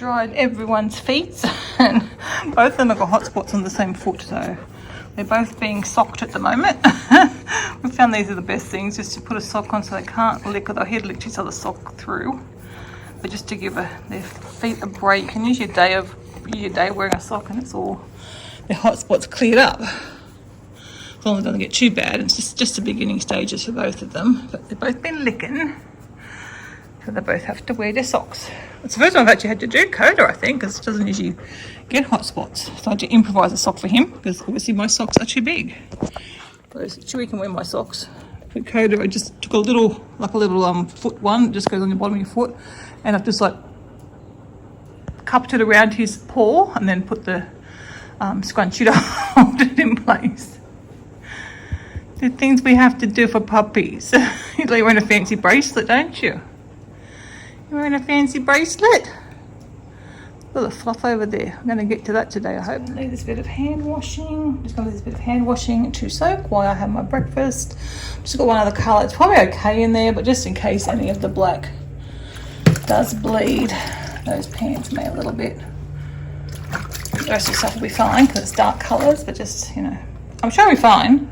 dried everyone's feet and both of them have got hot spots on the same foot, so they're both being socked at the moment. We found these are the best things, just to put a sock on so they can't lick, or they'll head lick each other's sock through. But just to give their feet a break, and use your day wearing a sock and it's all, their hot spots cleared up. As long as it doesn't get too bad. It's just the beginning stages for both of them. But they've both been licking, so they both have to wear their socks. It's the first one I've actually had to do Coda, I think, because it doesn't usually get hot spots. So I had to improvise a sock for him, because obviously my socks are too big. Whereas Chewy can wear my socks. For Coda, I just took a little foot one, it just goes on the bottom of your foot, and I've just like cupped it around his paw and then put the scrunchie to hold it in place. The things we have to do for puppies. You're wearing a fancy bracelet, don't you? You're wearing a fancy bracelet? Look at the fluff over there. I'm going to get to that today, I hope. Leave this bit of hand washing. Just going to leave this bit of hand washing to soak while I have my breakfast. Just got one other colour. It's probably okay in there, but just in case any of the black does bleed, those pants may a little bit. The rest of the stuff will be fine because it's dark colours, but just, you know, I'm sure it'll be fine.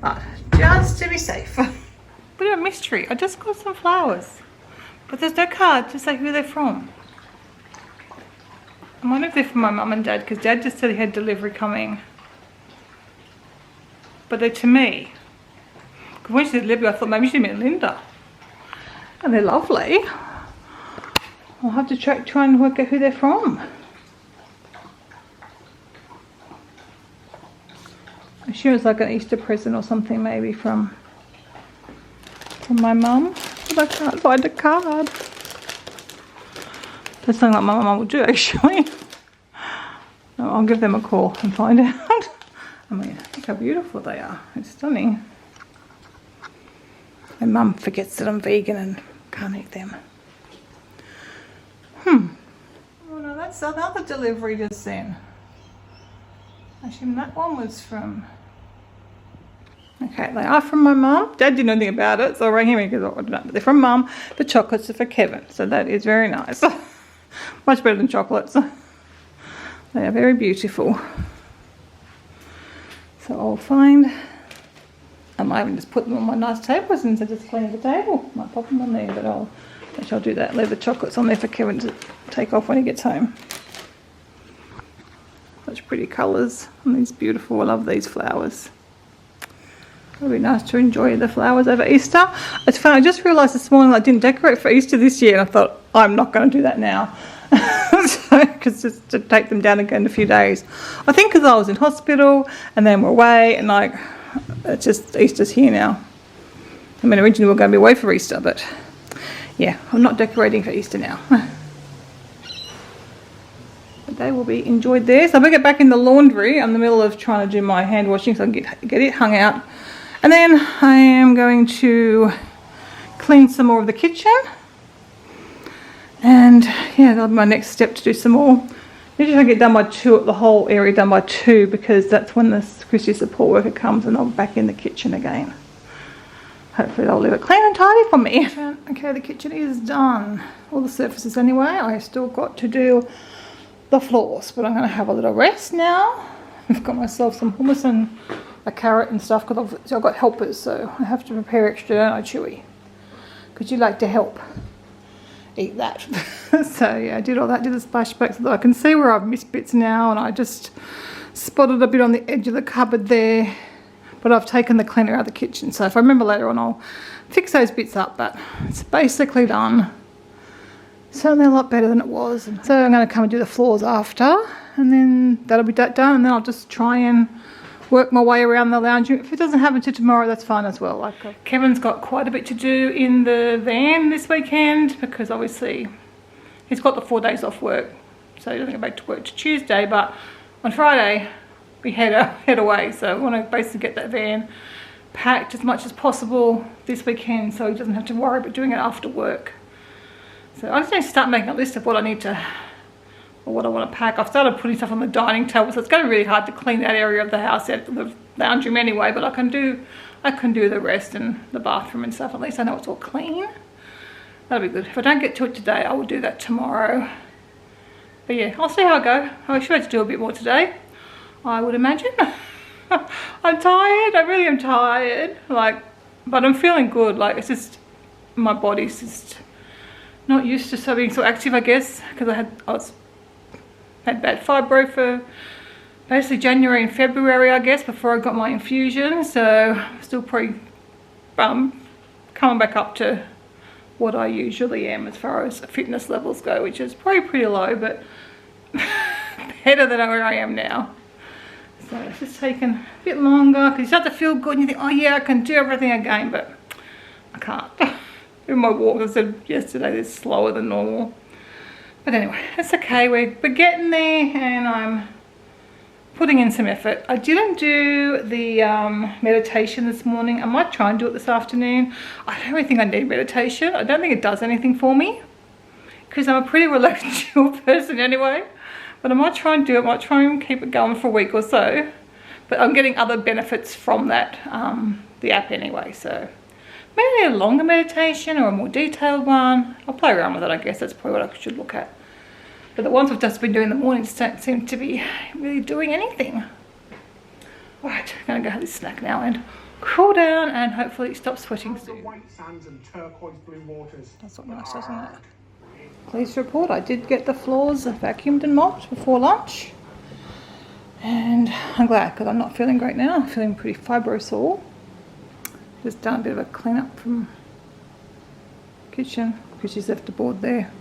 But just to be safe. Bit of a mystery. I just got some flowers, but there's no card to say who they're from. I wonder if they're from my mum and dad, because Dad just said he had delivery coming. But they're to me. Because when she said Libby, I thought maybe she meant Linda. And they're lovely. I'll have to try and work out who they're from. I'm sure it's like an Easter present or something, maybe from my mum. But I can't find a card. That's something like my mum will do, actually. I'll give them a call and find out. I mean, look how beautiful they are. It's stunning. And Mum forgets that I'm vegan and can't eat them. Oh no, that's another delivery just then. Actually, that one was from... Okay, they are from my mum. Dad didn't know anything about it, so I rang him because I don't know. But they're from Mum. The chocolates are for Kevin, so that is very nice. Much better than chocolates. They are very beautiful. So I'll find... I might even just put them on my nice table since I just cleaned the table. Might pop them on there, but I'll do that. Leave the chocolates on there for Kevin to take off when he gets home. Such pretty colours. And these beautiful, I love these flowers. It'll be nice to enjoy the flowers over Easter. It's funny, I just realised this morning I didn't decorate for Easter this year, and I thought, I'm not going to do that now. Because just to take them down again in a few days. I think because I was in hospital, and then we're away, and like, it's just, Easter's here now. I mean, originally we were going to be away for Easter, but yeah, I'm not decorating for Easter now. But they will be enjoyed there. So I'm going to get back in the laundry. I'm in the middle of trying to do my hand washing so I can get it hung out. And then I am going to clean some more of the kitchen. And yeah, that'll be my next step, to do some more. Usually I get done by 2, the whole area done by 2, because that's when the Christie support worker comes and I'll be back in the kitchen again. Hopefully they'll leave it clean and tidy for me. Okay, the kitchen is done. All the surfaces anyway. I still got to do the floors, but I'm going to have a little rest now. I've got myself some hummus and a carrot and stuff, because I've got helpers, so I have to prepare extra, don't I, Chewy? Because you like to help eat that. So yeah, I did all that, did the splashback so that I can see where I've missed bits now, and I just spotted a bit on the edge of the cupboard there, but I've taken the cleaner out of the kitchen, so if I remember later on I'll fix those bits up, but it's basically done. Certainly a lot better than it was. So I'm going to come and do the floors after, and then that'll be that done, and then I'll just try and work my way around the lounge room. If it doesn't happen to tomorrow, that's fine as well. Like, Kevin's got quite a bit to do in the van this weekend, because obviously he's got the 4 days off work, so he doesn't go back to work to Tuesday, but on Friday we head away. So I want to basically get that van packed as much as possible this weekend, so he doesn't have to worry about doing it after work. So I just need to start making a list of what I need to, or what I want to pack. I've started putting stuff on the dining table, so it's going to be really hard to clean that area of the house, the lounge room anyway, but I can do the rest and the bathroom and stuff. At least I know it's all clean. That'll be good. If I don't get to it today, I will do that tomorrow. But yeah, I'll see how I go. I should have to do a bit more today, I would imagine. I'm tired, I really am tired, like, but I'm feeling good. Like, it's just, my body's just not used to being so active, I guess, because I had bad fibro for basically January and February, I guess, before I got my infusion. So I'm still pretty coming back up to what I usually am as far as fitness levels go, which is probably pretty low, but better than where I am now. So it's just taken a bit longer because you start to feel good and you think, oh yeah, I can do everything again, but I can't. In my walk, I said yesterday, it's slower than normal. But anyway, it's okay. We're getting there, and I'm putting in some effort. I didn't do the meditation this morning. I might try and do it this afternoon. I don't really think I need meditation. I don't think it does anything for me because I'm a pretty relaxed, chill person anyway. But I might try and do it. I might try and keep it going for a week or so. But I'm getting other benefits from that, the app anyway. So maybe a longer meditation or a more detailed one. I'll play around with it, I guess. That's probably what I should look at. But the ones I've just been doing in the mornings don't seem to be really doing anything. Right, I'm going to go have this snack now and cool down and hopefully stop sweating soon. White sands and turquoise blue waters. That's what nice, doesn't it? Please report, I did get the floors vacuumed and mopped before lunch. And I'm glad because I'm not feeling great now. I'm feeling pretty fibro sore. Just done a bit of a clean up from the kitchen because she's left the board there.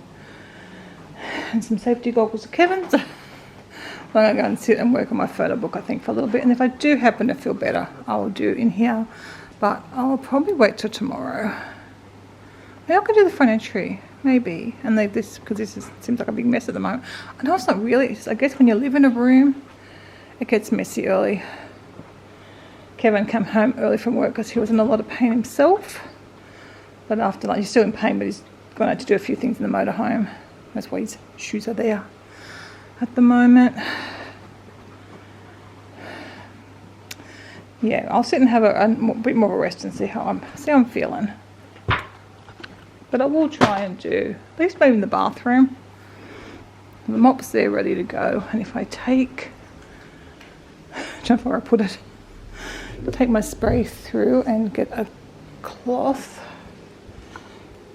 And some safety goggles of Kevin's. I'm going to go and sit and work on my photo book, I think, for a little bit. And if I do happen to feel better, I will do it in here. But I'll probably wait till tomorrow. Maybe I can do the front entry, maybe. And leave this, because seems like a big mess at the moment. I know it's not really. It's just, I guess when you live in a room, it gets messy early. Kevin came home early from work because he was in a lot of pain himself. But after lunch, he's still in pain, but he's gone out to do a few things in the motorhome. That's why his shoes are there at the moment. Yeah, I'll sit and have a bit more of a rest and see how I'm feeling. But I will try and do at least maybe in the bathroom. The mop's there ready to go, and if I take, I don't know where I put it. I'll take my spray through and get a cloth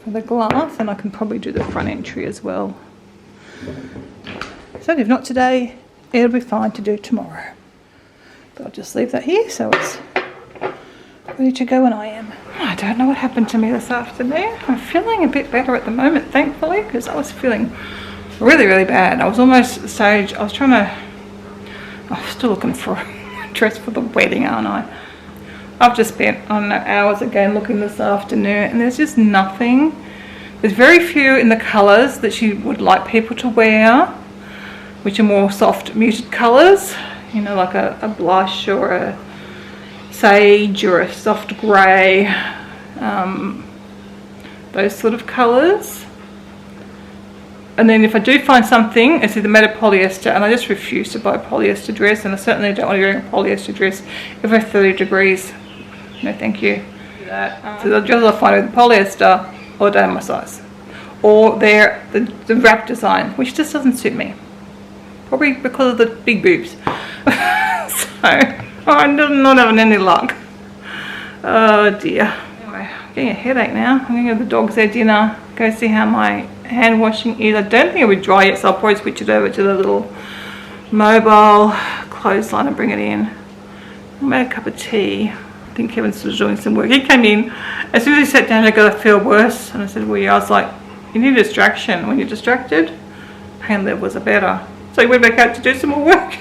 for the glass, and I can probably do the front entry as well. So if not today, it'll be fine to do tomorrow. But I'll just leave that here so it's ready to go when I am. I don't know what happened to me this afternoon. I'm feeling a bit better at the moment, thankfully, because I was feeling really, really bad. I was almost at the stage, I'm still looking for a dress for the wedding, aren't I? I've just spent, I don't know, hours again looking this afternoon, and there's just nothing. There's very few in the colours that she would like people to wear, which are more soft, muted colours, you know, like a blush or a sage or a soft grey, those sort of colours. And then if I do find something, it's either made of polyester, and I just refuse to buy a polyester dress, and I certainly don't want to be wearing a polyester dress if it's 30 degrees. No, thank you. So the dresses I find with polyester or don't have my size, or they're the wrap design, which just doesn't suit me. Probably because of the big boobs. So I'm not having any luck. Oh dear. Anyway, I'm getting a headache now. I'm going to give the dogs their dinner. Go see how my hand washing is. I don't think it would dry yet, so I'll probably switch it over to the little mobile clothesline and bring it in. I made a cup of tea. I think Kevin's still doing some work. He came in, as soon as he sat down, I go, I feel worse. And I said, well, yeah. I was like, you need a distraction. When you're distracted, pain levels are better. So he went back out to do some more work.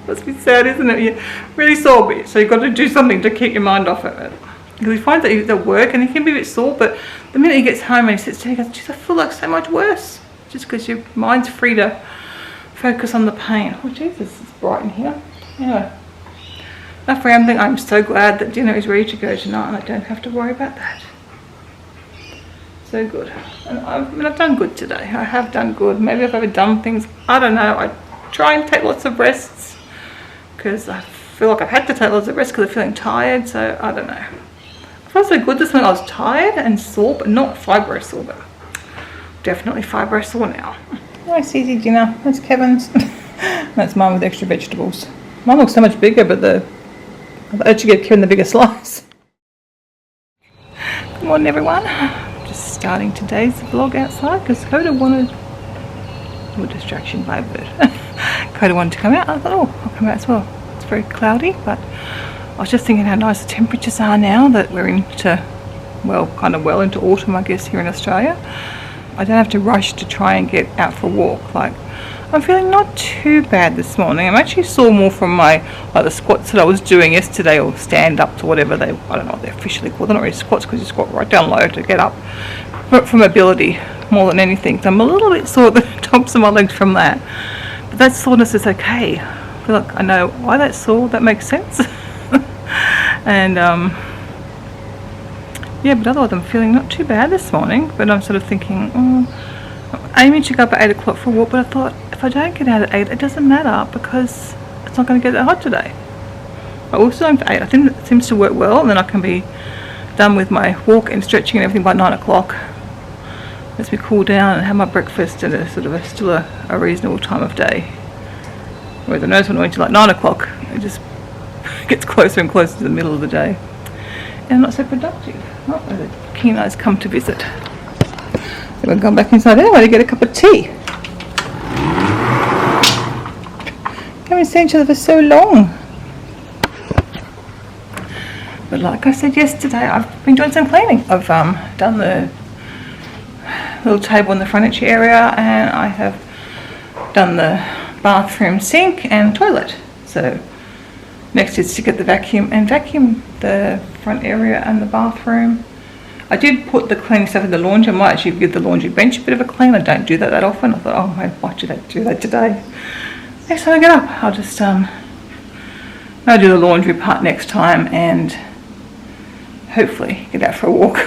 Must be sad, isn't it? You're really sore, so you've got to do something to keep your mind off of it. Because he finds that he's at work and he can be a bit sore, but the minute he gets home and he sits down, he goes, geez, I feel like so much worse. Just because your mind's free to focus on the pain. Oh, Jesus, it's bright in here. Anyway. Enough rambling. I'm so glad that dinner is ready to go tonight and I don't have to worry about that. So good. And I've done good today. I have done good. Maybe I've overdone things. I don't know. I try and take lots of rests because I feel like I've had to take lots of rests because I'm feeling tired. So I don't know. I felt so good this morning. I was tired and sore, but not fibro sore, but definitely fibro sore now. Nice easy dinner. That's Kevin's. That's mine with extra vegetables. Mine looks so much bigger, but I've actually gave Kevin the bigger slice. Good morning, everyone. Just starting today's vlog outside because Coda wanted a distraction by a bird. Coda wanted to come out. I thought, oh, I'll come out as well. It's very cloudy, but I was just thinking how nice the temperatures are now that we're into, well, kind of well into autumn, I guess, here in Australia. I don't have to rush to try and get out for a walk. Like, I'm feeling not too bad this morning. I'm actually sore more from my, like the squats that I was doing yesterday, or stand-ups or whatever they, I don't know what they're officially called. They're not really squats because you squat right down low to get up. But for mobility more than anything. So I'm a little bit sore at the tops of my legs from that. But that soreness is okay. I feel like I know why that's sore. That makes sense. And yeah, but otherwise I'm feeling not too bad this morning. But I'm sort of thinking, I'm aiming to go up at 8 o'clock for a walk, but I thought if I don't get out at 8, it doesn't matter because it's not going to get that hot today. But we'll still aim for 8. I think it seems to work well, and then I can be done with my walk and stretching and everything by 9 o'clock. Lets me cool down and have my breakfast at a sort of still a reasonable time of day. Whereas I notice when I went to like 9 o'clock, it just gets closer and closer to the middle of the day. And not so productive. Oh, the keen eyes come to visit. So we're going back inside anyway to get a cup of tea. Haven't seen each other for so long. But like I said yesterday, I've been doing some cleaning. I've done the little table in the furniture area, and I have done the bathroom sink and toilet. So next is to get the vacuum and vacuum the front area and the bathroom. I did put the cleaning stuff in the laundry. I might actually give the laundry bench a bit of a clean. I don't do that often. I thought, oh, why should I do that today? Next time I get up, I'll just I'll do the laundry part next time and hopefully get out for a walk.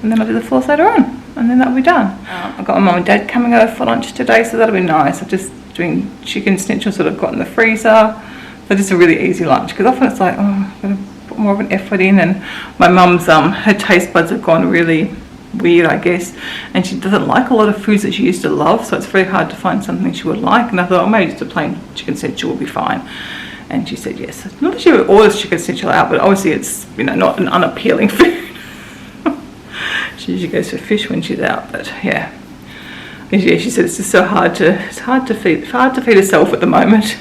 And then I'll do the floors later on, and then that'll be done. I've got my mum and dad coming over for lunch today, so that'll be nice. I'm just doing chicken schnitzel, sort of got in the freezer. So just a really easy lunch, because often it's like, oh, I've got to put more of an effort in. And my mum's, her taste buds have gone really weird, I guess, and she doesn't like a lot of foods that she used to love, so it's very hard to find something she would like. And I thought, oh, maybe just a plain chicken schnitzel will be fine. And she said yes. Not that she would order chicken schnitzel out, but obviously it's, you know, not an unappealing food. She usually goes for fish when she's out, but yeah. Yeah, she said it's just so hard to feed herself at the moment.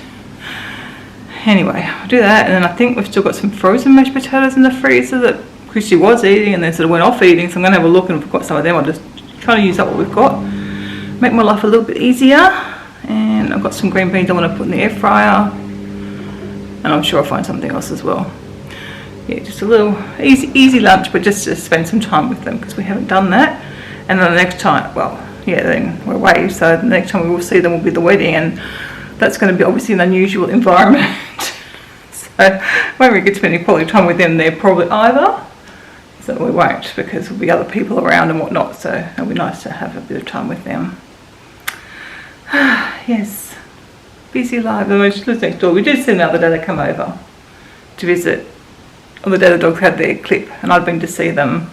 Anyway, I'll do that, and then I think we've still got some frozen mashed potatoes in the freezer that Christy was eating and then sort of went off eating, so I'm going to have a look, and if we've got some of them, I'll just try to use up what we've got. Make my life a little bit easier. And I've got some green beans I want to put in the air fryer, and I'm sure I'll find something else as well. Yeah, just a little easy lunch, but just to spend some time with them because we haven't done that. And then the next time, well, yeah, then we're away, so the next time we will see them will be the wedding, and that's going to be obviously an unusual environment. So I won't really get to spend any quality time with them there probably either. So we won't, because there'll be other people around and whatnot, so it'll be nice to have a bit of time with them. Yes, busy life. The most next door. We did see them the other day, they come over to visit. On the day the dogs had their clip, and I'd been to see them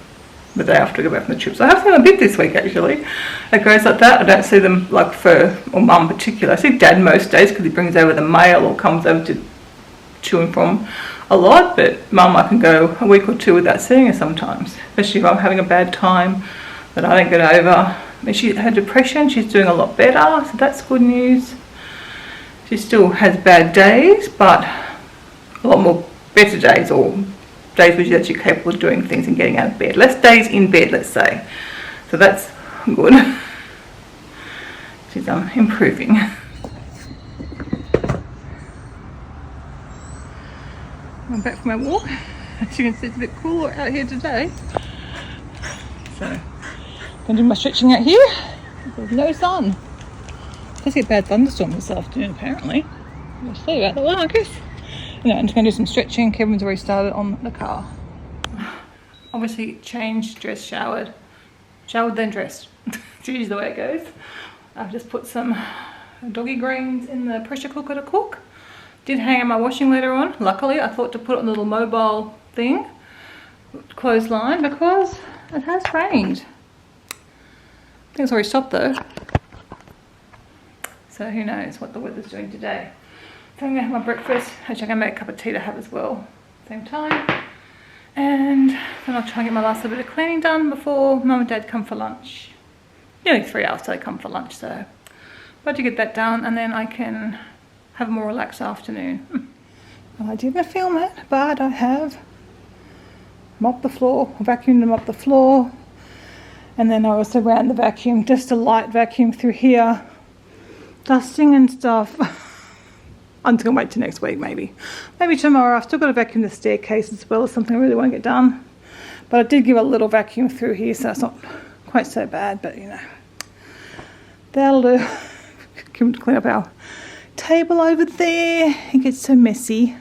the day after I got back from the trip. So I have seen them a bit this week actually. It goes like that. I don't see them like or mum in particular. I see dad most days because he brings over the mail or comes over to and from a lot, but mum I can go a week or two without seeing her sometimes, especially if I'm having a bad time that I don't get over. I mean, she had depression, she's doing a lot better, so that's good news. She still has bad days, but a lot more better days, or days where she's actually capable of doing things and getting out of bed. Less days in bed, let's say. So that's good. She's improving. I'm back from my walk. As you can see, it's a bit cooler out here today. So, I'm going to do my stretching out here. There's no sun. Let's get a bad thunderstorm this afternoon, apparently. We'll see about that one, I guess. You know, I'm just going to do some stretching. Kevin's already started on the car. Obviously, changed, dressed, showered. Showered, then dressed. It's usually the way it goes. I've just put some doggy greens in the pressure cooker to cook. Did hang out my washing later on. Luckily, I thought to put it on the little mobile thing, clothesline, because it has rained. I think it's already stopped though. So who knows what the weather's doing today. So I'm gonna have my breakfast. Actually, I'm gonna make a cup of tea to have as well, same time. And then I'll try and get my last little bit of cleaning done before Mum and Dad come for lunch. Nearly 3 hours till they come for lunch, so but to get that done, and then I can have a more relaxed afternoon. Well, I didn't film it, but I have mopped the floor, vacuumed and mopped the floor, and then I also ran the vacuum, just a light vacuum through here, dusting and stuff. I'm just gonna wait till next week, maybe tomorrow. I've still got to vacuum the staircase as well as something I really want to get done, but I did give a little vacuum through here, so it's not quite so bad, but you know, that'll do. Clean up our table over there. It gets so messy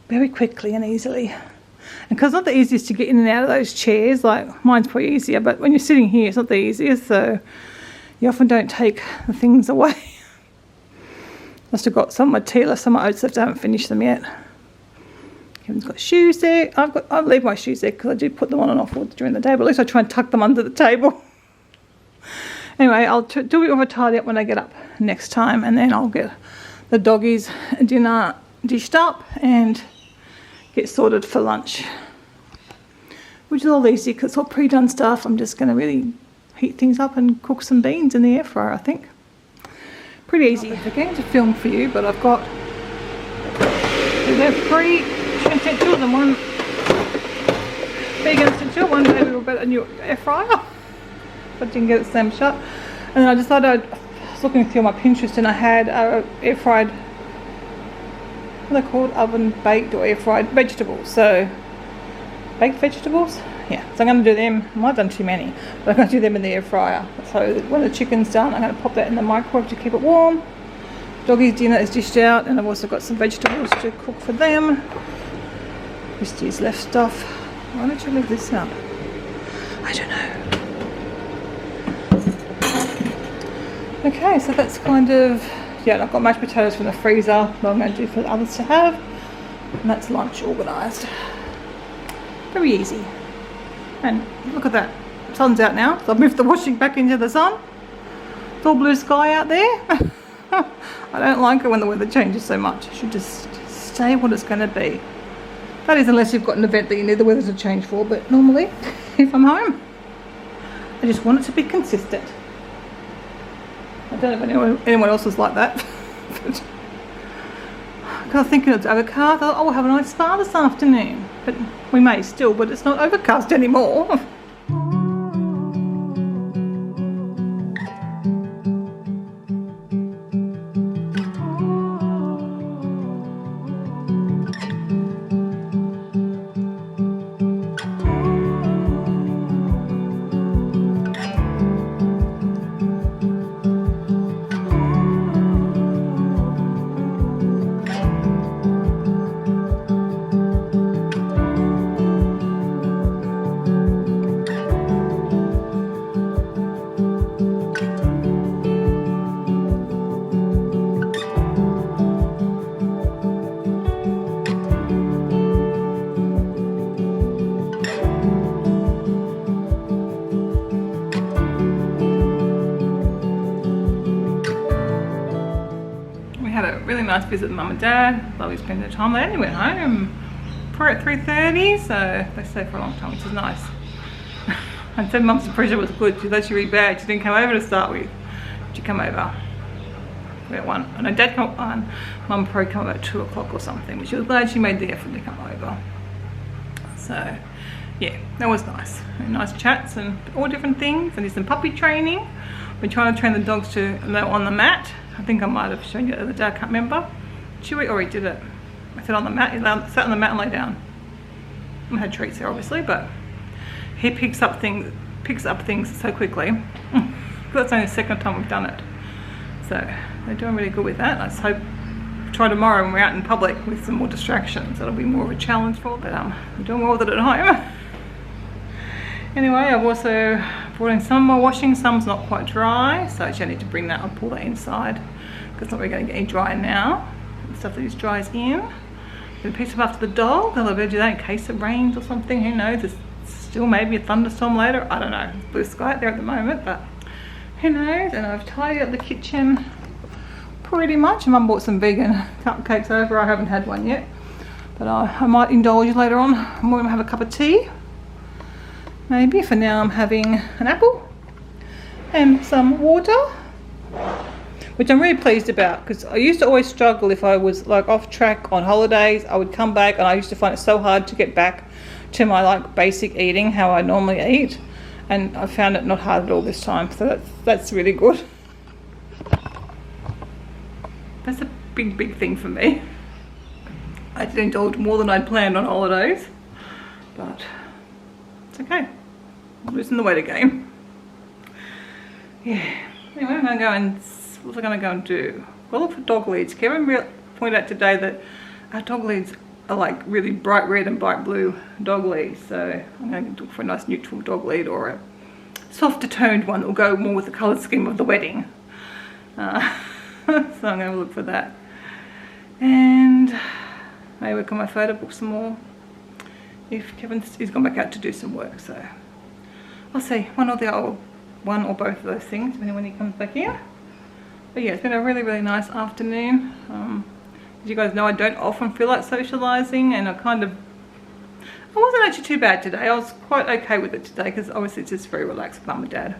very quickly and easily, and because it's not the easiest to get in and out of those chairs, like mine's probably easier, but when you're sitting here it's not the easiest, so you often don't take the things away. Must have got some of my tea left, some of my oats left. I haven't finished them yet. Kevin's got shoes there. I leave my shoes there because I do put them on and off during the day, but at least I try and tuck them under the table. Anyway, I'll do a bit of a tidy up when I get up next time, and then I'll get the doggies dinner dished up and get sorted for lunch, which is all easy because it's all pre-done stuff. I'm just going to really heat things up and cook some beans in the air fryer, I think. Pretty easy. I'm going to film for you, but I've got three chicken essentials and one vegan essential. One day we will get a new air fryer, but didn't get it slammed shut. And then I decided, I was looking through my Pinterest and I had air fried, what are they called, oven baked or air fried vegetables. So baked vegetables, yeah, so I'm going to do them. I might have done too many, but I'm going to do them in the air fryer. So when the chicken's done, I'm going to pop that in the microwave to keep it warm. Doggy's dinner is dished out, and I've also got some vegetables to cook for them. Christy's left stuff. Why don't you leave this up? I don't know. Okay, so that's kind of, yeah, I've got mashed potatoes from the freezer that I'm going to do for the others to have, and that's lunch organised. Very easy. And look at that, sun's out now, so I've moved the washing back into the sun. It's all blue sky out there. I don't like it when the weather changes so much. It should just stay what it's going to be. That is unless you've got an event that you need the weather to change for, but normally if I'm home I just want it to be consistent. I don't know if anyone else is like that. But I was thinking it's overcast. I thought, oh, we'll have a nice spa this afternoon. But we may still, but it's not overcast anymore. Nice visit with Mum and Dad. Lovely spending the time. They only went home probably at 3:30, so they stayed for a long time, which is nice. I said Mum's pressure was good. She was actually really bad. She didn't come over to start with. She come over. We had one. I know Dad come on. Mum probably come about 2 o'clock or something, but she was glad she made the effort to come over. So yeah, that was nice. Nice chats and all different things. I did some puppy training. We're trying to train the dogs to lay on the mat. I think I might have shown you the other day, I can't remember. Chewy already did it. I said on the mat, he sat on the mat and lay down. I had treats there obviously, but he picks up things so quickly. That's only the second time we've done it. So they're doing really good with that. Let's hope, try tomorrow when we're out in public with some more distractions. That'll be more of a challenge for them, but we're doing well with it at home. Anyway, I've also brought in some more washing. Some's not quite dry, so actually I need to bring that. I'll pull that inside because it's not really going to get any drier now. The stuff that is dries in. Gonna pick up after the dog. I'll do that in case it rains or something. Who knows? There's still maybe a thunderstorm later. I don't know. It's blue sky out there at the moment, but who knows? And I've tidied up the kitchen pretty much. Mum bought some vegan cupcakes over. I haven't had one yet, but I might indulge later on. I'm going to have a cup of tea. Maybe. For now I'm having an apple and some water, which I'm really pleased about, because I used to always struggle if I was like off track on holidays. I would come back and I used to find it so hard to get back to my like basic eating, how I normally eat, and I found it not hard at all this time, so that's really good. That's a big thing for me. I did indulge more than I'd planned on holidays, but it's okay. I'm losing the weight again. Yeah. Anyway, I'm gonna go and, what was I gonna go and do? Well, look for dog leads. Kevin pointed out today that our dog leads are like really bright red and bright blue dog leads. So I'm going to look for a nice neutral dog lead, or a softer toned one that will go more with the colour scheme of the wedding. So I'm going to look for that. And maybe work on my photo book some more. If he's gone back out to do some work, so I'll see one or both of those things, depending when he comes back here. But yeah, it's been a really nice afternoon. As you guys know, I don't often feel like socialising, and I wasn't actually too bad today. I was quite okay with it today, because obviously it's just very relaxed with Mum and Dad.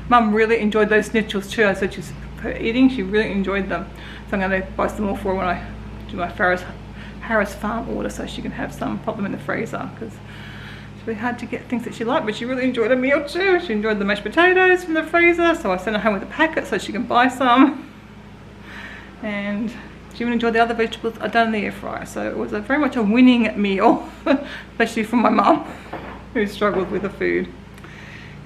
Mum really enjoyed those schnitzels too. I said her eating, she really enjoyed them. So I'm going to buy some more for her when I do my Harris Farm order, so she can have some, pop them in the freezer, because it's really hard to get things that she liked, but she really enjoyed a meal too. She enjoyed the mashed potatoes from the freezer, so I sent her home with a packet so she can buy some. And she even enjoyed the other vegetables I'd done in the air fryer, so it was very much a winning meal, especially from my mum, who struggled with the food.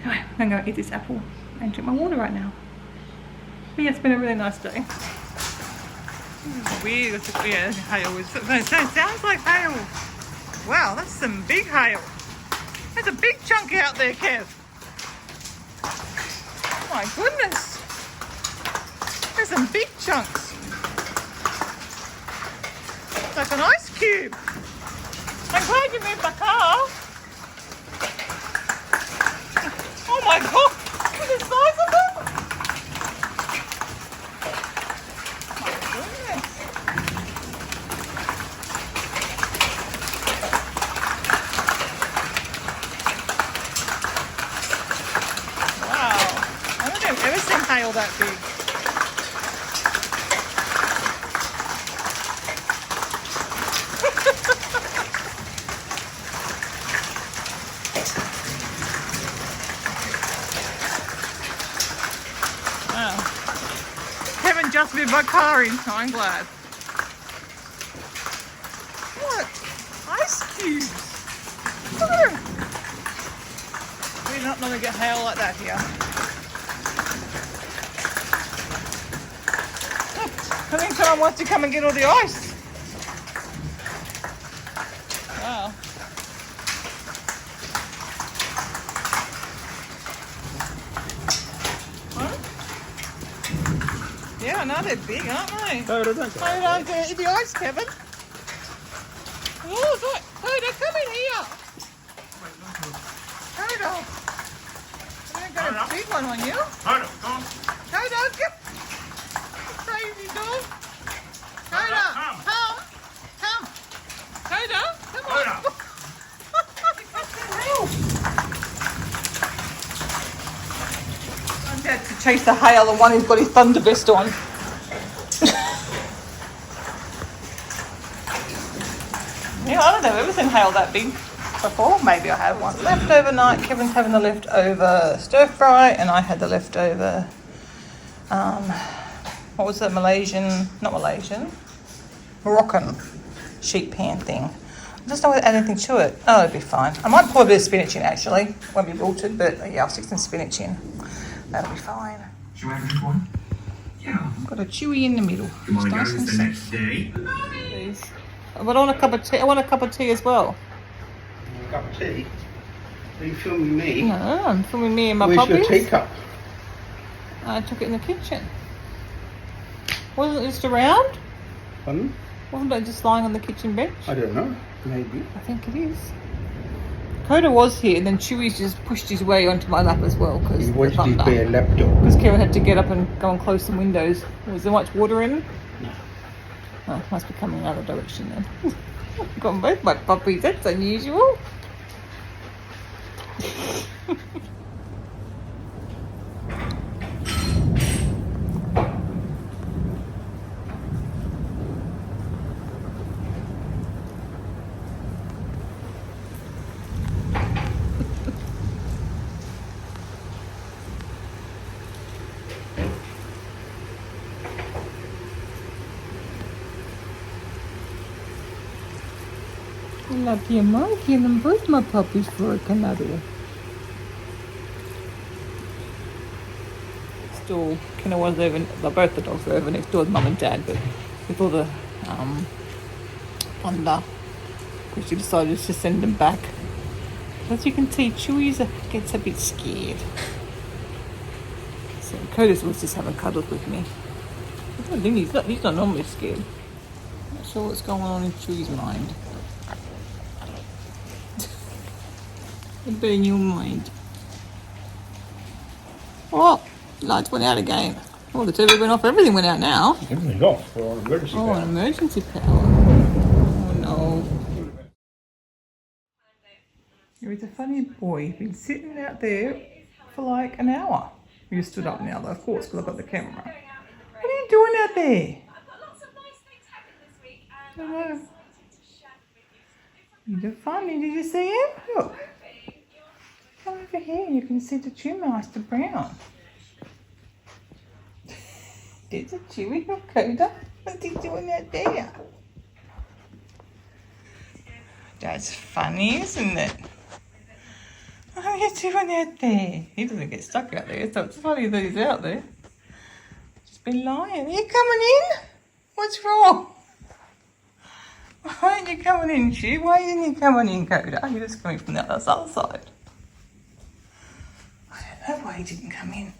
Anyway, I'm going to go eat this apple and drink my water right now. But yeah, it's been a really nice day. Weird, it's weird. Hail is, it sounds like hail. Wow, that's some big hail. There's a big chunk out there, Kev. Oh my goodness. There's some big chunks. It's like an ice cube. I'm glad you moved my car. Oh my god, look at the size of them. My goodness. Wow, I don't think I've ever seen hail that big. Just moved my car in, so I'm glad. What? Ice cubes! Look at them! We're not going to get hail like that here. Look, I think someone wants to come and get all the ice. Wow. Yeah, I know they're big, aren't they? Toto, don't go. Toto, get the ice, Kevin. Oh, Toto, come in here. Toto. I'm going to get a big one on you. Toto, come on. Toto, get. Crazy dog. Toto, come. Toto, come on. Toto. I'm going to chase the hail, the one who's got his thunder vest on. Yeah, I don't know, I've ever seen hail that big before. Maybe I have one. Leftover night. Kevin's having the leftover stir fry, and I had the leftover, what was it, Moroccan sheet pan thing. I just don't want to add anything to it. Oh, it'll be fine. I might put a bit of spinach in actually. Won't be wilted, but yeah, I'll stick some spinach in. That'll be fine. Should we have this one? Yeah. Got a chewy in the middle. You want to go Nice and the safe. next day? Please. But I want a cup of tea. I want a cup of tea as well. A cup of tea? Are you filming me? No, I'm filming me and my Where's puppies. your teacup? I took it in the kitchen. Wasn't it just around? Pardon? Wasn't it just lying on the kitchen bench? I don't know. Maybe. I think it is. Coda was here, and then Chewy just pushed his way onto my lap as well because He wanted to be a lap dog. Because Karen had to get up and go and close some windows. Was there much water in? No. Oh, must be coming out of the direction then. Got both my puppies. That's unusual. Lucky a monkey and them both my puppies for a cuddle. Still, Kenna was over, well, both the dogs were over next door with mum and dad, but with all the thunder, she decided to send them back. As you can see, Chewy gets a bit scared. So Curtis was just having cuddles with me. I don't think he's not normally scared. Not sure what's going on in Chewy's mind. But in your mind. Oh, lights went out again. Oh, the TV went off. Everything went out now. Everything off. We're on emergency Oh, power. an emergency power. Oh no. He's a funny boy. He's been sitting out there for like an hour. You stood up now, though, of course, because I've got the camera. What are you doing out there? I've got lots of nice things happening this week, I and know. I'm excited to share with you. You're funny. Did you see him? Look. Come over here. You can see the tumor, Mr. Brown. There's a Chewy or Coda. What's he doing out there? That's funny, isn't it? What are you doing out there? He doesn't get stuck out there, so it's funny that he's out there. Just been lying. Are you coming in? What's wrong? Why aren't you coming in, Chewy? Why aren't you coming in, Coda? You're just coming from the other side. I don't know why he didn't come in.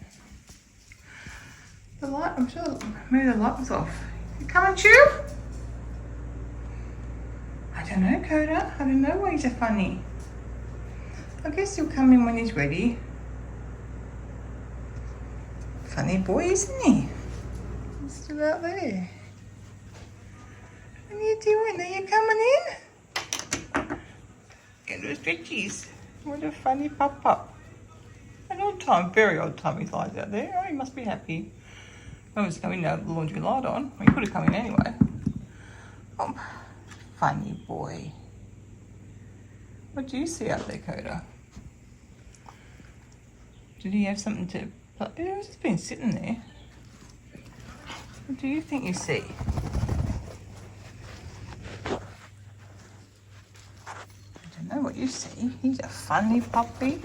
The light, I'm sure maybe the light was off. You coming, Chew? I don't know, Coda. I don't know why he's so funny. I guess he'll come in when he's ready. Funny boy, isn't he? He's still out there. What are you doing? Are you coming in? Get those stretchies. What a funny pup. An odd time, very odd time he lies out there. Oh, he must be happy. I was coming out with the laundry light on. Well, he could have come in anyway. Oh, funny boy. What do you see out there, Coda? Did he have something to... He's just been sitting there. What do you think you see? I don't know what you see. He's a funny puppy.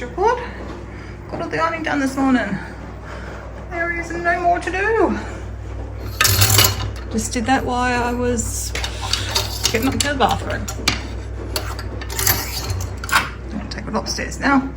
Report. Got all the ironing done this morning. There is no more to do. Just did that while I was getting up to the bathroom. I'm going to take it upstairs now.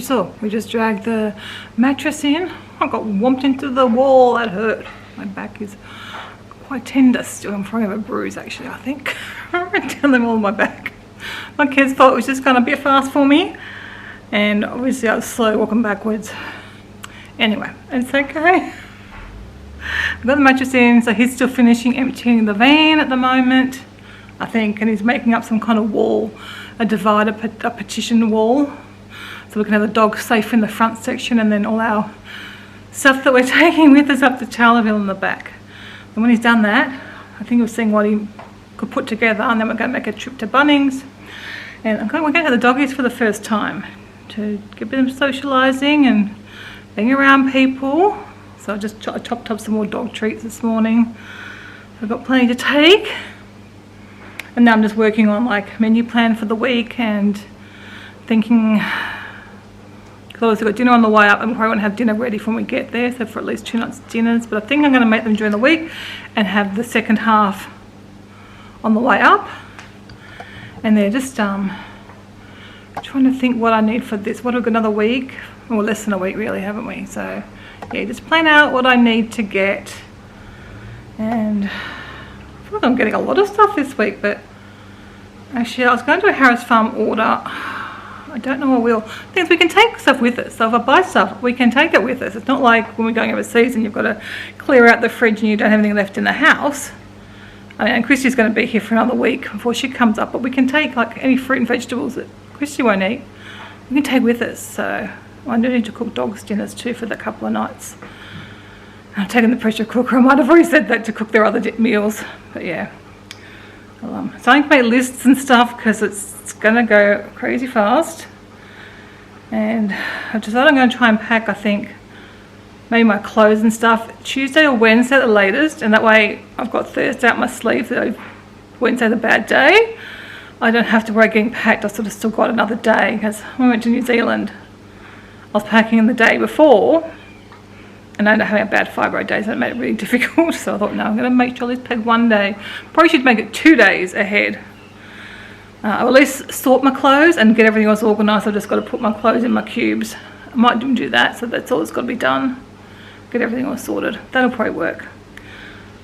saw. We just dragged the mattress in. I got whomped into the wall. That hurt. My back is quite tender still. I'm probably have a bruise actually, I think. I'm telling all my back. My kids thought it was just going to be fast for me. And obviously I was slow walking backwards. Anyway, it's okay. I've got the mattress in, so he's still finishing emptying the van at the moment, I think, and he's making up some kind of wall, a divider, a partition wall, so we can have the dog safe in the front section and then all our stuff that we're taking with us up to Charleville in the back. And when he's done that, I think we're seeing what he could put together, and then we're going to make a trip to Bunnings, and we're going to have the doggies for the first time to get a bit of socialising and being around people. So I just chopped up some more dog treats this morning. I've got plenty to take. And now I'm just working on like menu plan for the week and thinking, because obviously I've got dinner on the way up and we probably won't have dinner ready when we get there, so for at least 2 nights dinners. But I think I'm going to make them during the week and have the second half on the way up. And they're just trying to think what I need for this. What have we got, another week? Or less than a week really, haven't we? So yeah, just plan out what I need to get. And I feel like I'm getting a lot of stuff this week, but actually I was going to a Harris Farm order. I don't know I will. Things we can take stuff with us. So if I buy stuff, we can take it with us. It's not like when we're going overseas and you've got to clear out the fridge and you don't have anything left in the house. I mean, and Christy's going to be here for another week before she comes up, but we can take like any fruit and vegetables that Christy won't eat. We can take with us. So I do need to cook dogs' dinners too for the couple of nights. I'm taking the pressure cooker. I might have already said that to cook their other meals, but yeah. I'm starting to make lists and stuff because it's going to go crazy fast. And I've decided I'm going to try and pack, I think, maybe my clothes and stuff Tuesday or Wednesday at the latest, and that way I've got Thursday up my sleeve, so Wednesday's a bad day. I don't have to worry getting packed. I've sort of still got another day, because when I went to New Zealand, I was packing the day before, and I ended up having a bad fibro day, so it made it really difficult. So I thought, no, I'm going to make sure I at least pack one day. Probably should make it 2 days ahead. I'll at least sort my clothes and get everything else organised. I've just got to put my clothes in my cubes. I might do that, so that's all that's got to be done. Get everything all sorted. That'll probably work.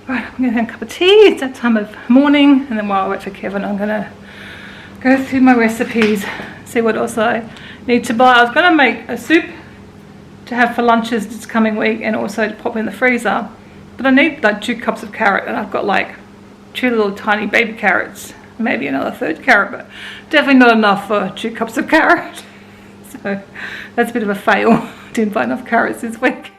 Right, I'm going to have a cup of tea. It's that time of morning, and then while I wait for Kevin, I'm going to go through my recipes, see what else I need to buy. I was going to make a soup to have for lunches this coming week and also to pop in the freezer, but I need like 2 cups of carrot, and I've got like 2 little tiny baby carrots, maybe another 3rd carrot, but definitely not enough for 2 cups of carrot. So that's a bit of a fail. Didn't buy enough carrots this week.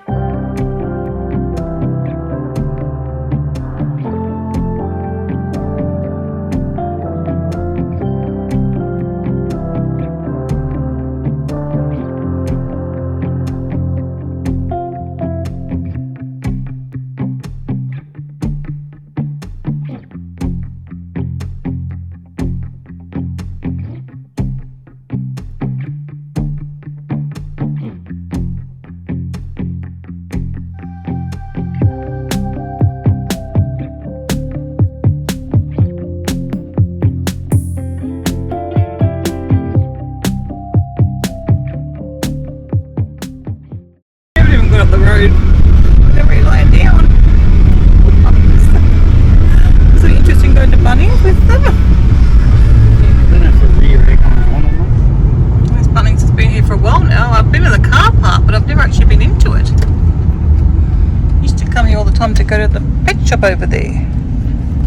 Over there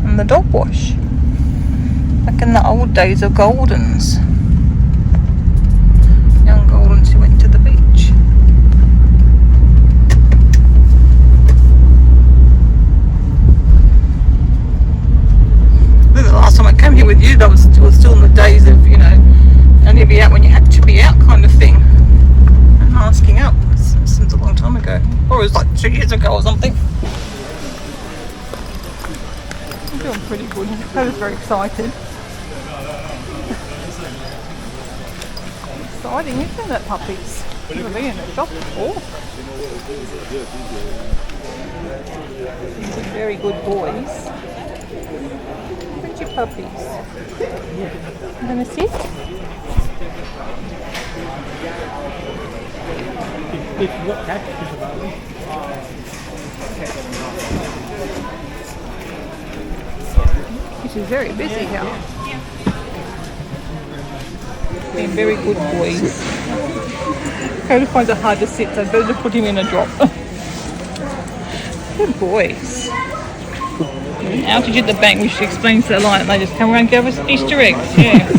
and the dog wash back in the old days of Goldens, young Goldens who went to the beach. I think the last time I came here with you, that was still in the days of, you know, only be out when you had to be out kind of thing, and asking out. Since a long time ago, or it was like 2 years ago or something. Doing pretty good. I was very excited. Exciting, isn't it, puppies? Never been in a shop before. These are very good boys. Pretty puppies. I'm gonna sit. This is very busy here. Being very good boys. Cody finds it hard to sit, so better to put him in a drop. Good boys. Outage at the bank, which explains the line, and they just come around and give us Easter eggs. Yeah.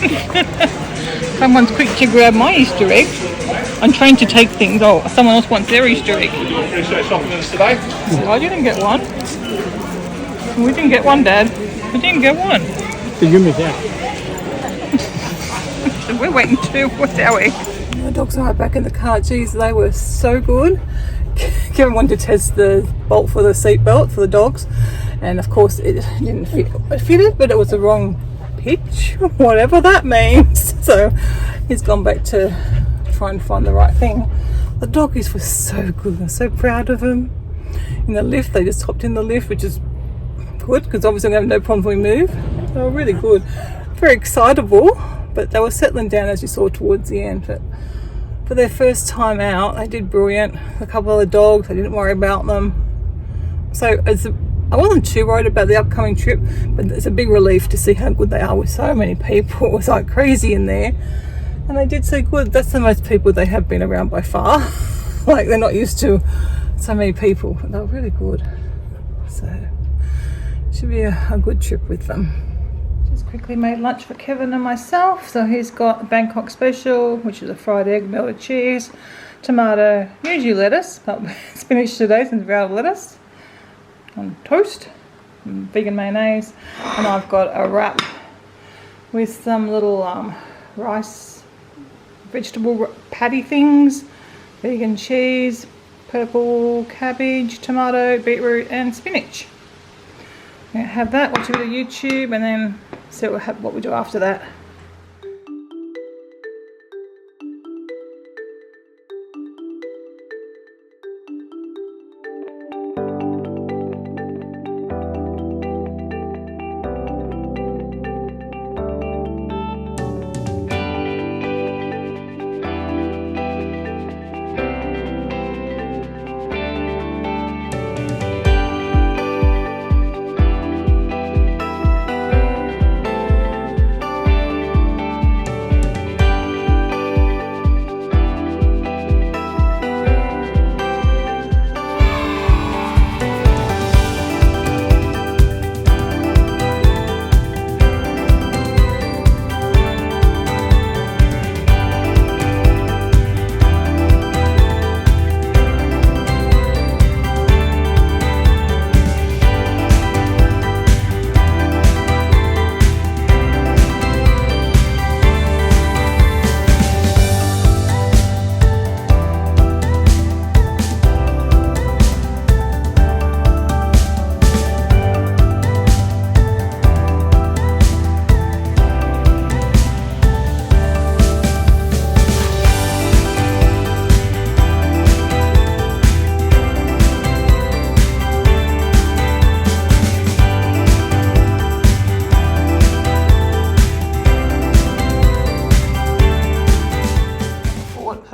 Someone's quick to grab my Easter egg. I'm trained to take things. Oh, someone else wants their Easter egg. Appreciate shopping with us today. I didn't get one. We didn't get one, Dad. We didn't get one. Did you miss out? So we're waiting too. What's our egg? The dogs are right back in the car. Geez, they were so good. Kevin wanted to test the bolt for the seat belt for the dogs, and of course it didn't fit. It fitted, but it was the wrong pitch, whatever that means. So he's gone back to try and find the right thing. The doggies were so good. I'm so proud of them. In the lift, they just hopped in the lift, which is good because obviously I'm going to have no problem when we move. They were really good, very excitable, but they were settling down as you saw towards the end. But for their first time out, they did brilliant. A couple of the dogs, I didn't worry about them. So I wasn't too worried about the upcoming trip, but it's a big relief to see how good they are with so many people. It was like crazy in there, and they did so good. That's the most people they have been around by far. Like they're not used to so many people, but they were really good. So it should be a good trip with them. Just quickly made lunch for Kevin and myself. So he's got Bangkok special, which is a fried egg, melted cheese, tomato, usually lettuce, but spinach today since we're out of lettuce, on toast, and vegan mayonnaise, and I've got a wrap with some little rice, vegetable patty things, vegan cheese, purple cabbage, tomato, beetroot, and spinach. I'm gonna have that, watch a bit of YouTube, and then see what we do after that.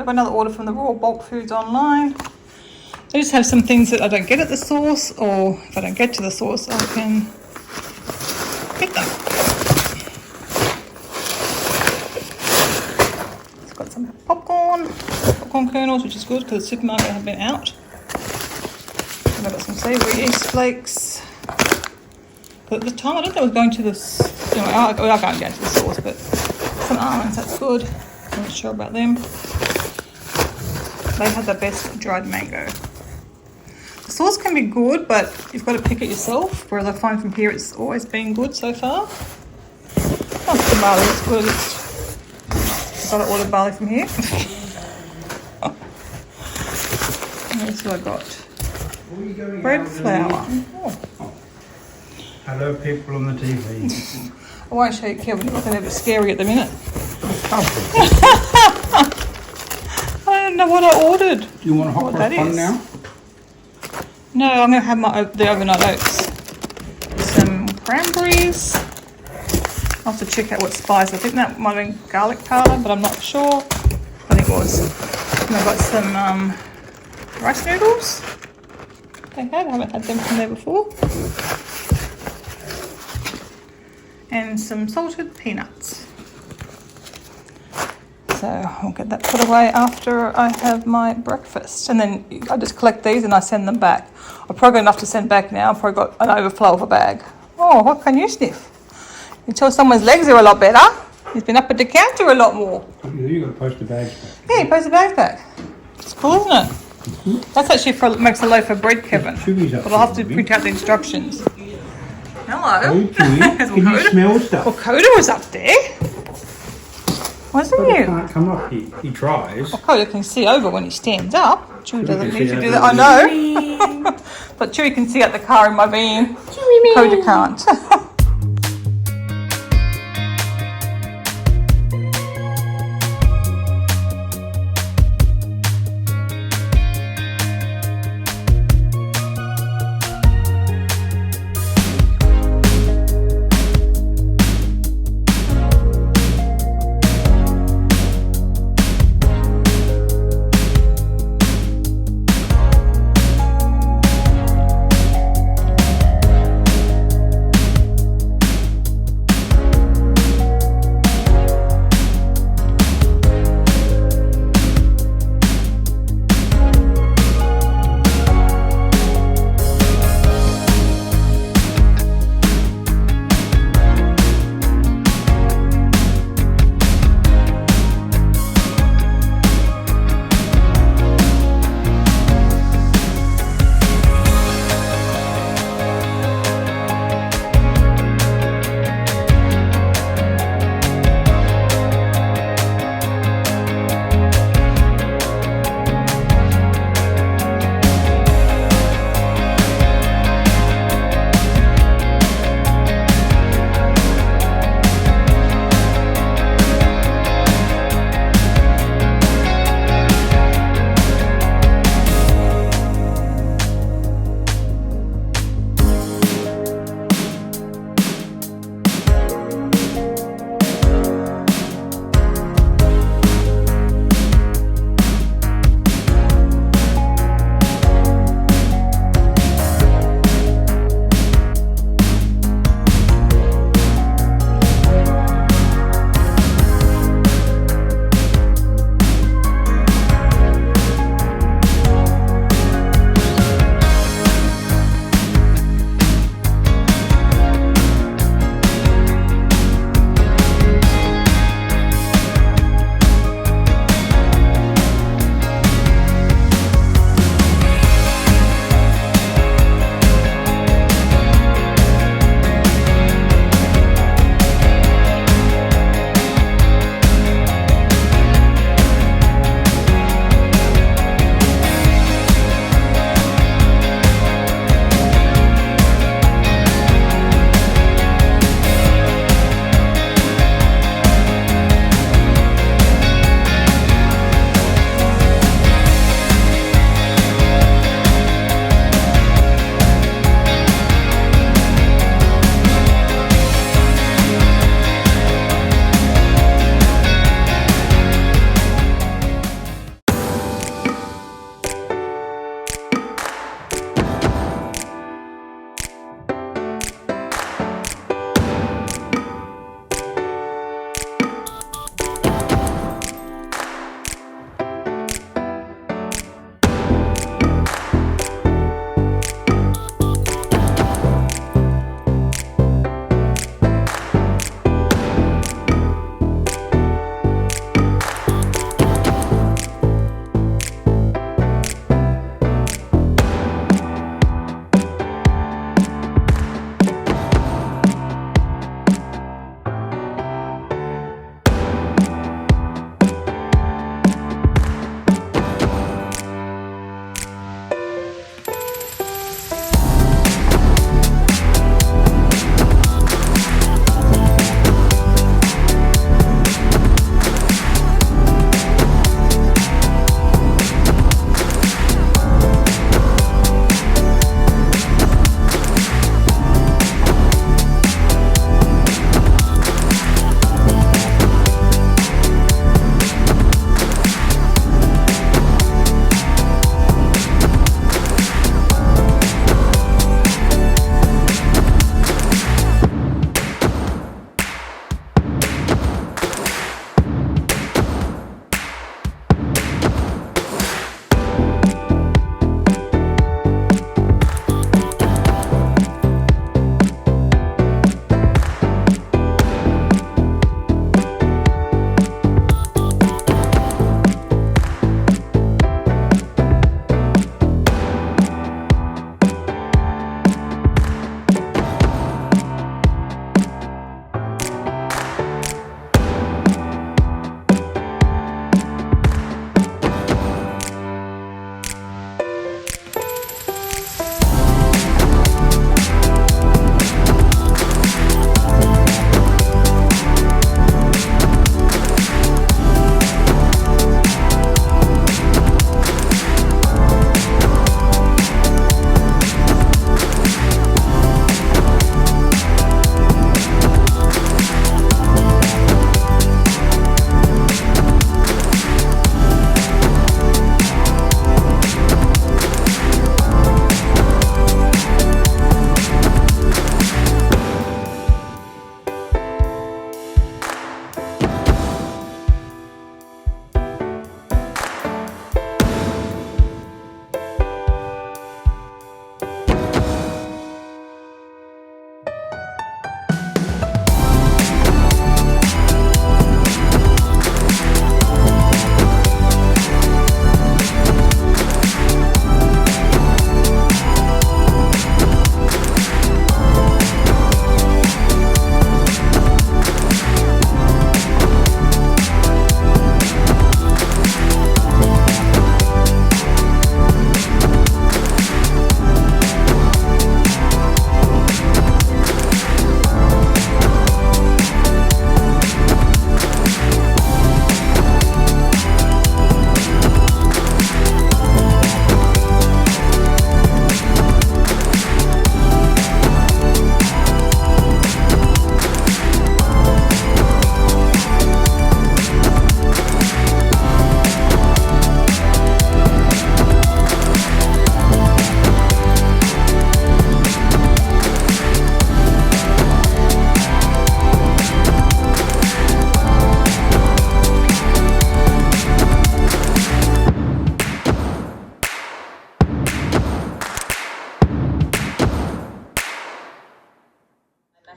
I've got another order from the Raw Bulk Foods online. I just have some things that I don't get at the source, or if I don't get to the source, I can get them. It's got some popcorn kernels, which is good because the supermarket have been out. And I've got some savoury yeast flakes. But at the time, I don't think I was going to the, anyway, I can't get to the source, but some almonds, that's good. I'm not sure about them. They have the best dried mango. The sauce can be good, but you've got to pick it yourself, whereas I find from here it's always been good so far. Oh, the barley is good. I've got to order barley from here. What else have I got? Bread flour. Oh. Hello, people on the TV. I won't show you, Kevin. It's looking a bit scary at the minute. I don't know what I ordered. Do you want a hot cross bun now? No, I'm going to have the overnight oats. Some cranberries. I'll have to check out what spice. I think that might have been garlic powder, but I'm not sure. I was. And I got some rice noodles. I haven't had them from there before. And some salted peanuts. So I'll get that put away after I have my breakfast. And then I just collect these and I send them back. I've probably got enough to send back now. I've probably got an overflow of a bag. Oh, what can you sniff? You tell someone's legs are a lot better. He's been up at the counter a lot more. You got to post the bags back. Yeah, he posts the bags back. It's cool, isn't it? Mm-hmm. That's actually for makes a loaf of bread, Kevin. But I'll have to print out the instructions. Hello. Oh, can you smell stuff? Well, Coda was up there. Wasn't He you? can't come up. He tries. Well, Coda can see over when he stands up. Chewy doesn't need to do that. I know. But Chewy can see out the car in my van. Coda can't.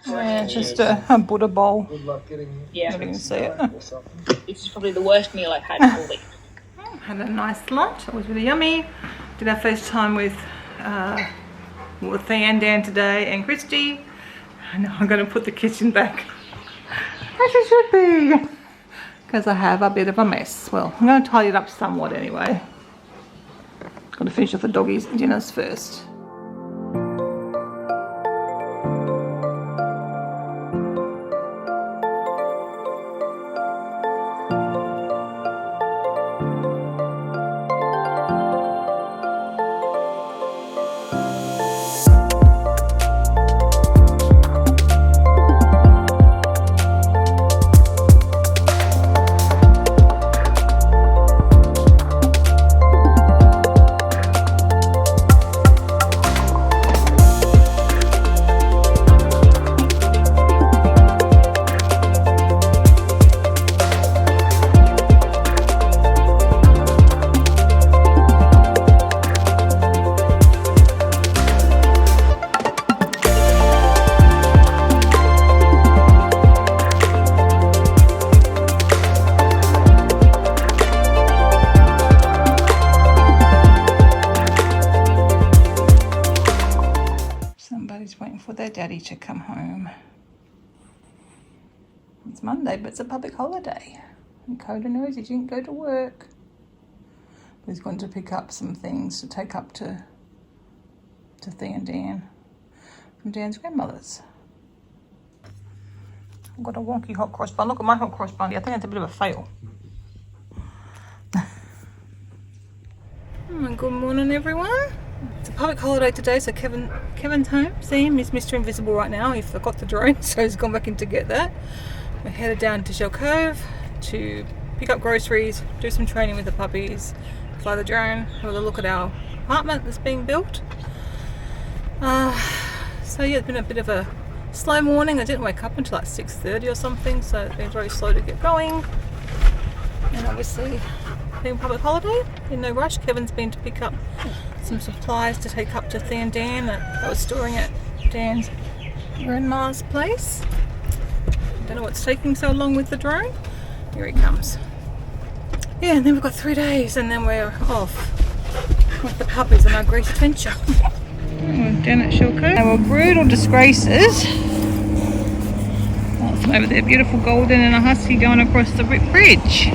Yeah, it's just a Buddha bowl. Good luck getting Yeah, You can see it. or something. it's probably the worst meal I've had all week. Had a nice lunch. It was really yummy. Did our first time with Thea and Dan today and Christy. And now I'm going to put the kitchen back as it should be, because I have a bit of a mess. Well, I'm going to tidy it up somewhat anyway. Got to finish off the doggies' dinners first. For their daddy to come home. It's Monday, but it's a public holiday. And Coda knows he didn't go to work. But he's going to pick up some things to take up to Thea and Dan from Dan's grandmother's. I've got a wonky hot cross bun. Look at my hot cross bun. I think it's a bit of a fail. Good morning, everyone. It's a public holiday today, so Kevin's home. See him, he's Mr. Invisible right now. He forgot the drone, so he's gone back in to get that. We're headed down to Shell Cove to pick up groceries, do some training with the puppies, fly the drone, have a look at our apartment that's being built. So yeah, it's been a bit of a slow morning. I didn't wake up until like 6:30 or something, so it's been very slow to get going. And obviously, being public holiday, in no rush. Kevin's been to pick up some supplies to take up to Thea and Dan that I was storing at Dan's grandma's place. Don't know what's taking so long with the drone. Here he comes. Yeah, and then we've got 3 days and then we're off with the puppies on our great adventure. We're down at Shilko. Our brutal disgraces. Oh, over there, beautiful golden and a husky going across the bridge.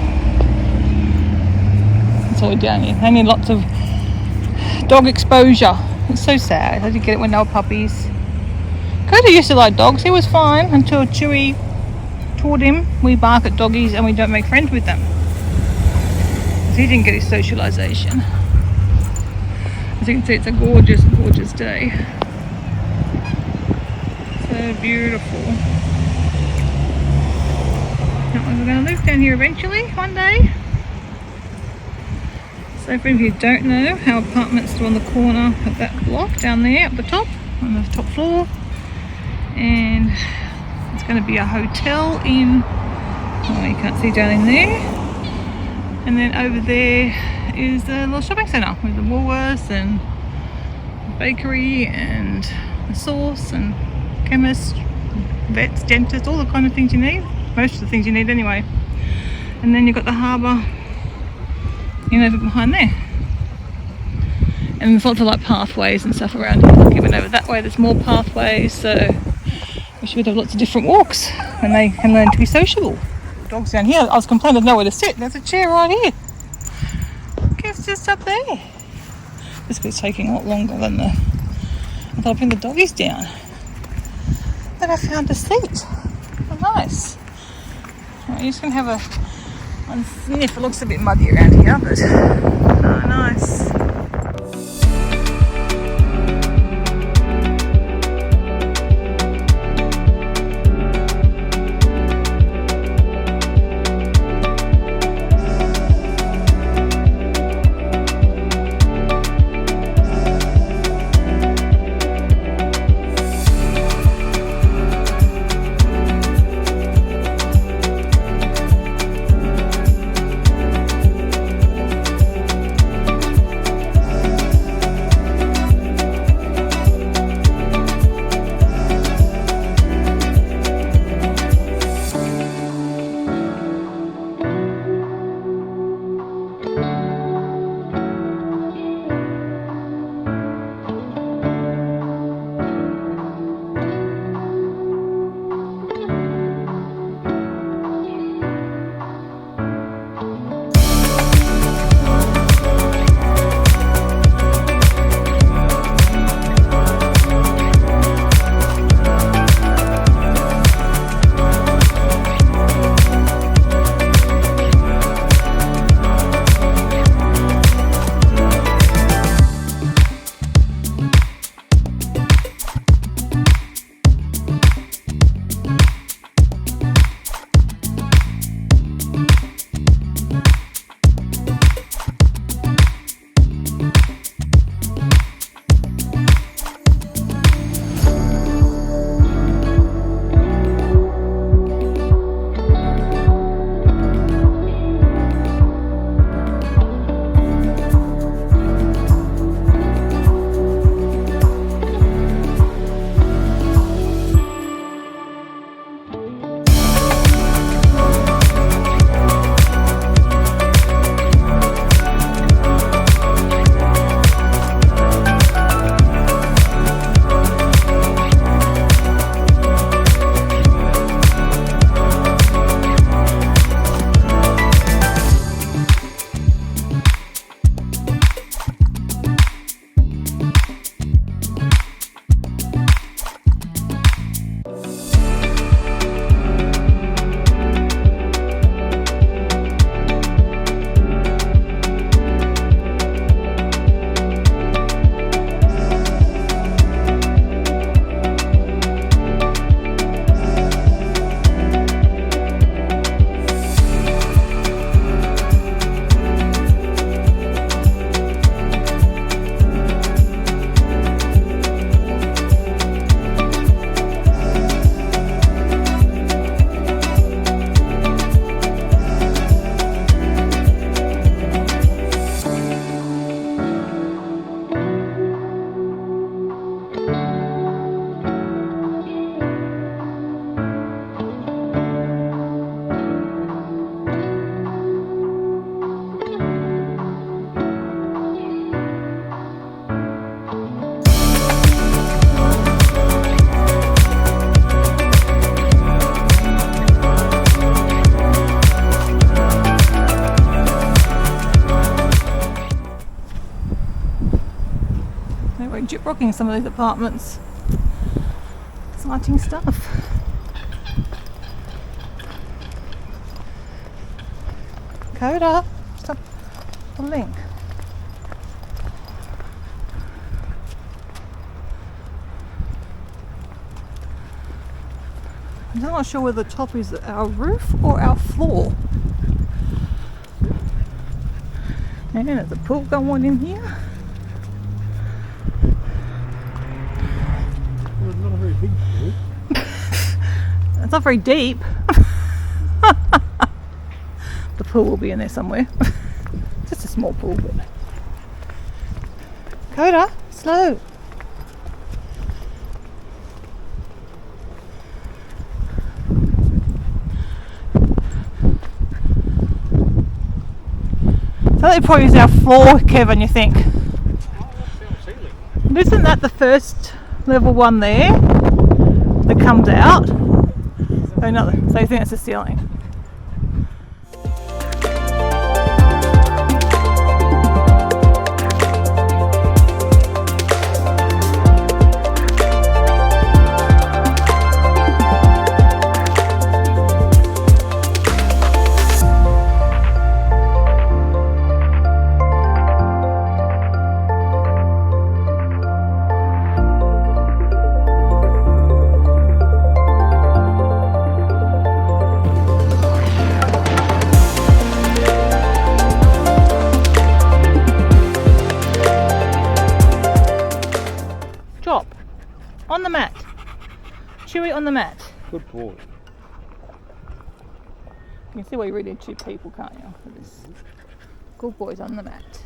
That's all we're down here. Only lots of dog exposure. It's so sad. I did get it when they were puppies. Coda used to like dogs. He was fine until Chewy taught him we bark at doggies and we don't make friends with them. He didn't get his socialisation. As you can see, it's a gorgeous, gorgeous day. So beautiful. We're going to live down here eventually, one day. So for if you don't know, our apartments are on the corner of that block down there up the top, on the top floor. And it's going to be a hotel in, oh, you can't see down in there. And then over there is the little shopping centre with the Woolworths and bakery and the sauce and chemist, vets, dentist, all the kind of things you need. Most of the things you need anyway. And then you've got the harbour, you know, behind there. And there's lots of like pathways and stuff around here. Even over that way there's more pathways, so we should have lots of different walks and they can learn to be sociable. Dogs down here, I was complaining there's nowhere to sit. There's a chair right here. It's just up there. This bit's taking a lot longer than I thought I'd bring the doggies down. But I found a seat. Oh, nice. Right, you're just going to have one sniff. It looks a bit muddy around here, but oh, nice. Very gyp-rocking, some of these apartments. Exciting stuff. Coda, stop the link. I'm not sure whether the top is our roof or our floor. And there's a pool going in here. Well, it's not a very big pool. It's not very deep. The pool will be in there somewhere. Just a small pool, but... Coda, slow. So that probably is our floor, Kevin, you think? Isn't that the first level one there that comes out? Oh, no, so you think it's the ceiling? On the mat. Chewy on the mat. Good boy. You can see why you really need two people, can't you? For this. Good boys on the mat.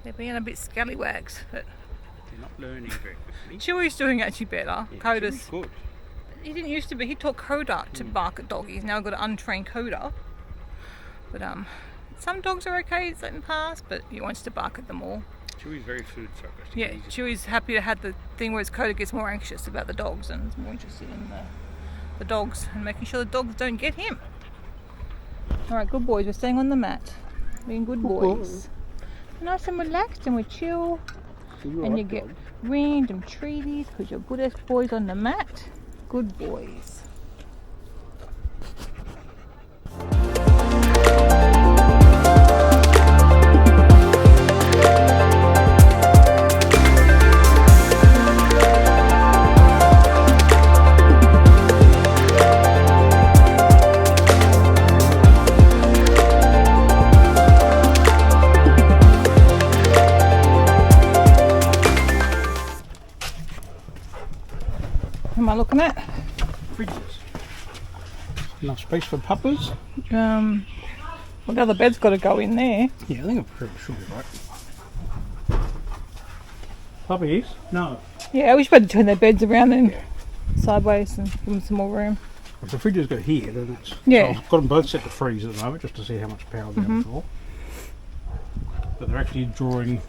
They're being a bit scallywags, but They're not learning very quickly. Chewy's doing actually better. Yeah, Coda's Chewy's good. He didn't used to be. He taught Coda to bark at doggies. Now got an untrained Coda. But some dogs are okay in certain parts, but he wants to bark at them all. Chewy's very food focused. Yeah, Chewy's happy to have the thing where his Coda gets more anxious about the dogs and is more interested in the dogs and making sure the dogs don't get him. Alright, good boys, we're staying on the mat. Being good boys. Nice and relaxed, and we chill. And you get random treaties because you're good as boys on the mat. Good boys. What am I looking at? Fridges. Enough space for puppers? Well, the other bed's got to go in there. Yeah, I think it should be right. Puppies? No. Yeah, we should better turn their beds around then sideways and give them some more room. If the fridges go here, then it's... Yeah. So I've got them both set to freeze at the moment just to see how much power they're going to draw. But they're actually drawing...